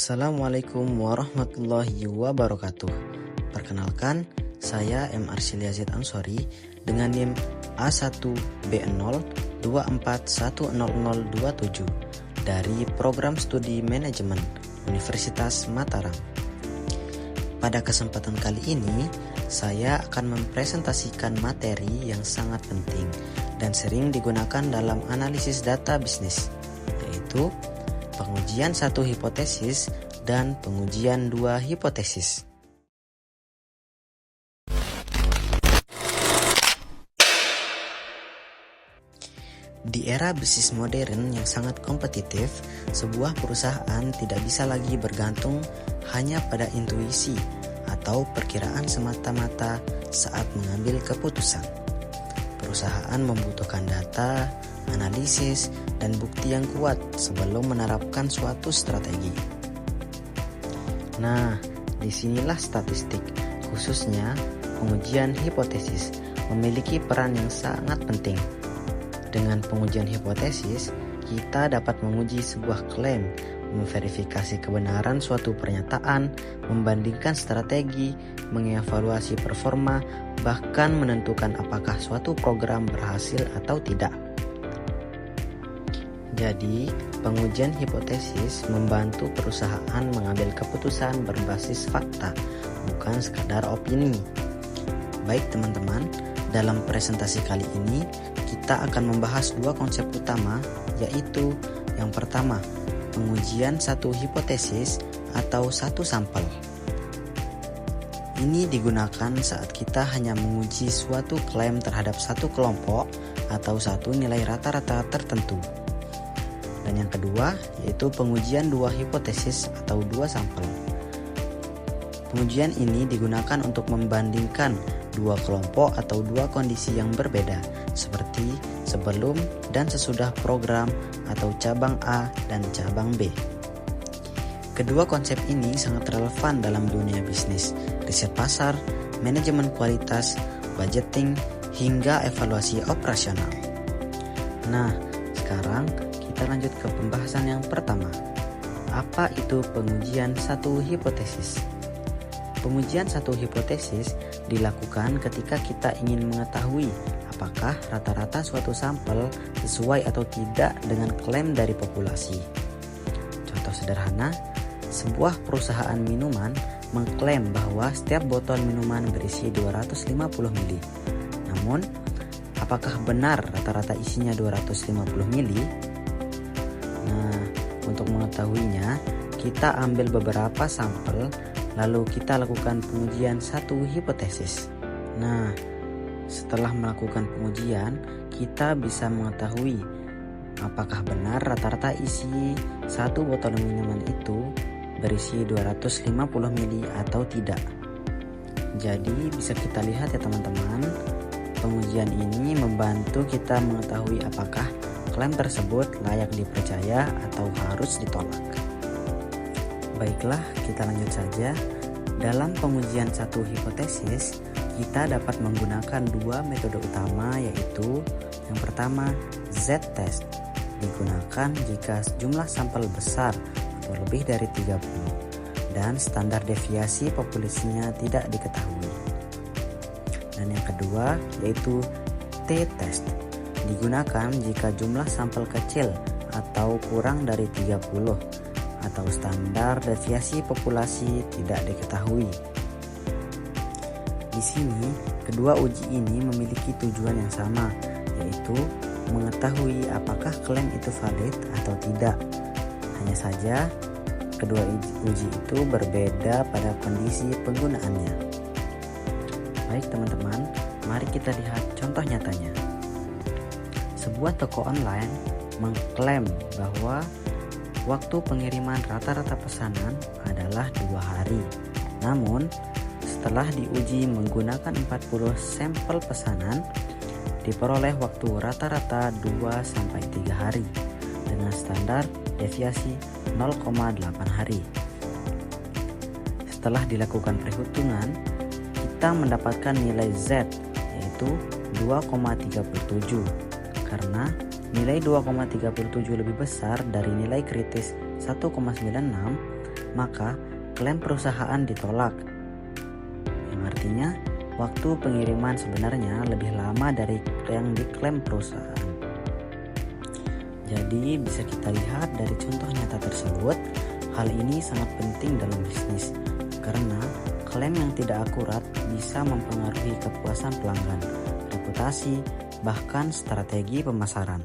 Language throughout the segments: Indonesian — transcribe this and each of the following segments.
Assalamualaikum warahmatullahi wabarakatuh. Perkenalkan, saya M. Arsyil Yazid Ansori dengan NIM A1B024100027 dari Program Studi Manajemen Universitas Mataram. Pada kesempatan kali ini, saya akan mempresentasikan materi yang sangat penting dan sering digunakan dalam analisis data bisnis, yaitu pengujian satu hipotesis dan pengujian dua hipotesis. Di era bisnis modern yang sangat kompetitif, sebuah perusahaan tidak bisa lagi bergantung hanya pada intuisi atau perkiraan semata-mata saat mengambil keputusan. Perusahaan membutuhkan data, analisis, dan bukti yang kuat sebelum menerapkan suatu strategi. Nah, disinilah statistik, khususnya pengujian hipotesis, memiliki peran yang sangat penting. Dengan pengujian hipotesis, kita dapat menguji sebuah klaim, memverifikasi kebenaran suatu pernyataan, membandingkan strategi, mengevaluasi performa, bahkan menentukan apakah suatu program berhasil atau tidak. Jadi, pengujian hipotesis membantu perusahaan mengambil keputusan berbasis fakta, bukan sekadar opini. Baik teman-teman, dalam presentasi kali ini, kita akan membahas dua konsep utama, yaitu yang pertama, pengujian satu hipotesis atau satu sampel. Ini digunakan saat kita hanya menguji suatu klaim terhadap satu kelompok atau satu nilai rata-rata tertentu. Dan yang kedua, yaitu pengujian dua hipotesis atau dua sampel. Pengujian ini digunakan untuk membandingkan dua kelompok atau dua kondisi yang berbeda, seperti sebelum dan sesudah program atau cabang A dan cabang B. Kedua konsep ini sangat relevan dalam dunia bisnis, riset pasar, manajemen kualitas, budgeting, hingga evaluasi operasional. Nah, sekarang kita lanjut ke pembahasan yang pertama. Apa itu pengujian satu hipotesis? Pengujian satu hipotesis dilakukan ketika kita ingin mengetahui apakah rata-rata suatu sampel sesuai atau tidak dengan klaim dari populasi. Contoh sederhana, sebuah perusahaan minuman mengklaim bahwa setiap botol minuman berisi 250 ml. Namun, apakah benar rata-rata isinya 250 ml? Nah, untuk mengetahuinya, kita ambil beberapa sampel lalu kita lakukan pengujian satu hipotesis. Nah, setelah melakukan pengujian, kita bisa mengetahui apakah benar rata-rata isi satu botol minuman itu berisi 250 ml atau tidak. Jadi bisa kita lihat ya teman-teman, pengujian ini membantu kita mengetahui apakah klaim tersebut layak dipercaya atau harus ditolak. Baiklah, kita lanjut saja. Dalam pengujian satu hipotesis, kita dapat menggunakan dua metode utama, yaitu yang pertama, Z-test. Digunakan jika jumlah sampel besar atau lebih dari 30 dan standar deviasi populasinya tidak diketahui. Dan yang kedua, yaitu T-test. Digunakan jika jumlah sampel kecil atau kurang dari 30 atau standar deviasi populasi tidak diketahui. Di sini, kedua uji ini memiliki tujuan yang sama, yaitu mengetahui apakah klaim itu valid atau tidak. Hanya saja, kedua uji itu berbeda pada kondisi penggunaannya. Baik teman-teman, mari kita lihat contoh nyatanya. Sebuah toko online mengklaim bahwa waktu pengiriman rata-rata pesanan adalah 2 hari. Namun, setelah diuji menggunakan 40 sampel pesanan, diperoleh waktu rata-rata 2-3 hari dengan standar deviasi 0,8 hari. Setelah dilakukan perhitungan, kita mendapatkan nilai Z, yaitu 2,37, karena nilai 2,37 lebih besar dari nilai kritis 1,96 maka klaim perusahaan ditolak. Yang artinya waktu pengiriman sebenarnya lebih lama dari yang diklaim perusahaan. Jadi bisa kita lihat dari contoh nyata tersebut, hal ini sangat penting dalam bisnis karena klaim yang tidak akurat bisa mempengaruhi kepuasan pelanggan, reputasi, bahkan strategi pemasaran.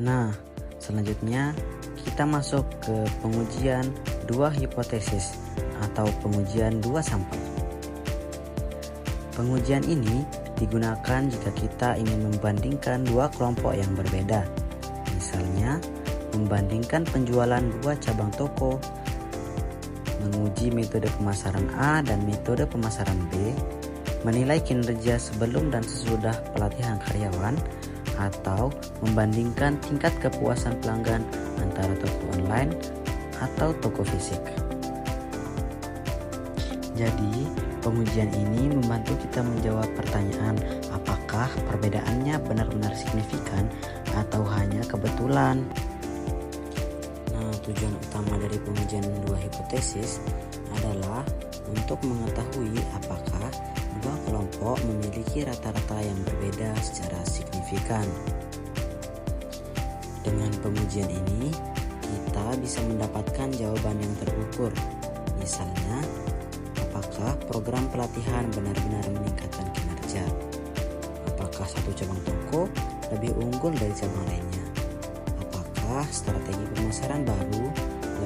Nah, selanjutnya kita masuk ke pengujian dua hipotesis atau pengujian dua sampel. Pengujian ini digunakan jika kita ingin membandingkan dua kelompok yang berbeda. Misalnya, membandingkan penjualan dua cabang toko, menguji metode pemasaran A dan metode pemasaran B, menilai kinerja sebelum dan sesudah pelatihan karyawan, atau membandingkan tingkat kepuasan pelanggan antara toko online atau toko fisik. Jadi, pengujian ini membantu kita menjawab pertanyaan apakah perbedaannya benar-benar signifikan atau hanya kebetulan. Nah, tujuan utama dari pengujian dua hipotesis adalah untuk mengetahui apakah dua kelompok memiliki rata-rata yang berbeda secara signifikan. Dengan pengujian ini, kita bisa mendapatkan jawaban yang terukur. Misalnya, apakah program pelatihan benar-benar meningkatkan kinerja? Apakah satu cabang toko lebih unggul dari cabang lainnya? Apakah strategi pemasaran baru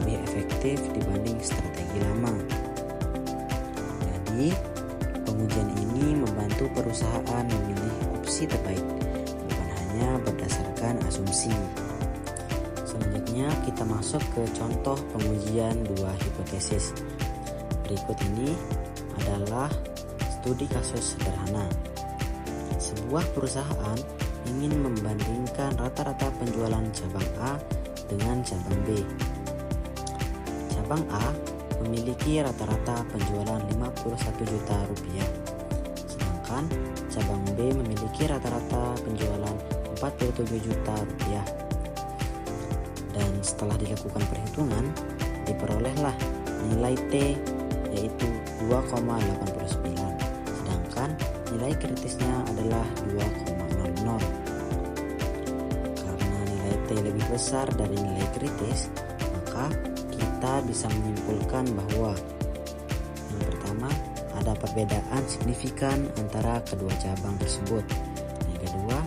lebih efektif dibanding strategi lama? Jadi, pengujian ini membantu perusahaan memilih opsi terbaik, bukan hanya berdasarkan asumsi. Selanjutnya kita masuk ke contoh pengujian dua hipotesis. Berikut ini adalah studi kasus sederhana. Sebuah perusahaan ingin membandingkan rata-rata penjualan cabang A dengan cabang B. Cabang A memiliki rata-rata penjualan 51 juta rupiah, sedangkan cabang B memiliki rata-rata penjualan 47 juta rupiah. Dan setelah dilakukan perhitungan, diperolehlah nilai T yaitu 2,89, sedangkan nilai kritisnya adalah 2,00. Karena nilai T lebih besar dari nilai kritis, maka kita bisa menyimpulkan bahwa yang pertama, ada perbedaan signifikan antara kedua cabang tersebut. Yang kedua,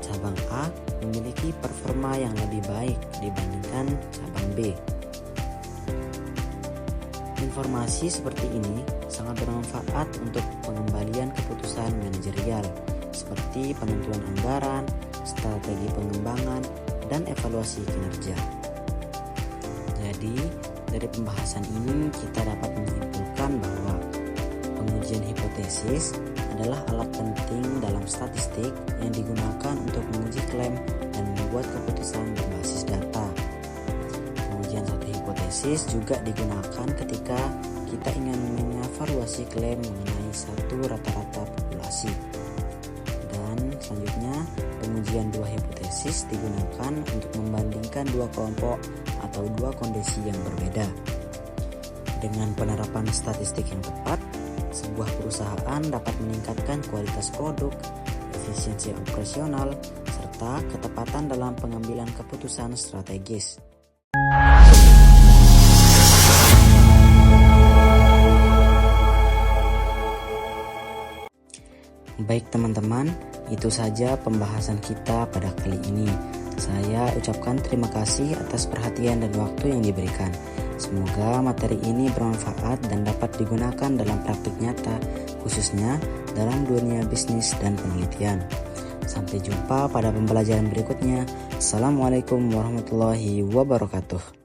cabang A memiliki performa yang lebih baik dibandingkan cabang B. Informasi seperti ini sangat bermanfaat untuk pengembalian keputusan manajerial seperti penentuan anggaran, strategi pengembangan, dan evaluasi kinerja. Jadi, dari pembahasan ini kita dapat menyimpulkan bahwa pengujian hipotesis adalah alat penting dalam statistik yang digunakan untuk menguji klaim dan membuat keputusan berbasis data. Pengujian satu hipotesis juga digunakan ketika kita ingin mengevaluasi klaim mengenai satu rata-rata populasi. Dan selanjutnya, pengujian dua hipotesis digunakan untuk membandingkan dua kelompok atau dua kondisi yang berbeda. Dengan penerapan statistik yang tepat, sebuah perusahaan dapat meningkatkan kualitas produk, efisiensi operasional, serta ketepatan dalam pengambilan keputusan strategis. Baik teman-teman, itu saja pembahasan kita pada kali ini. Saya ucapkan terima kasih atas perhatian dan waktu yang diberikan. Semoga materi ini bermanfaat dan dapat digunakan dalam praktik nyata, khususnya dalam dunia bisnis dan penelitian. Sampai jumpa pada pembelajaran berikutnya. Assalamualaikum warahmatullahi wabarakatuh.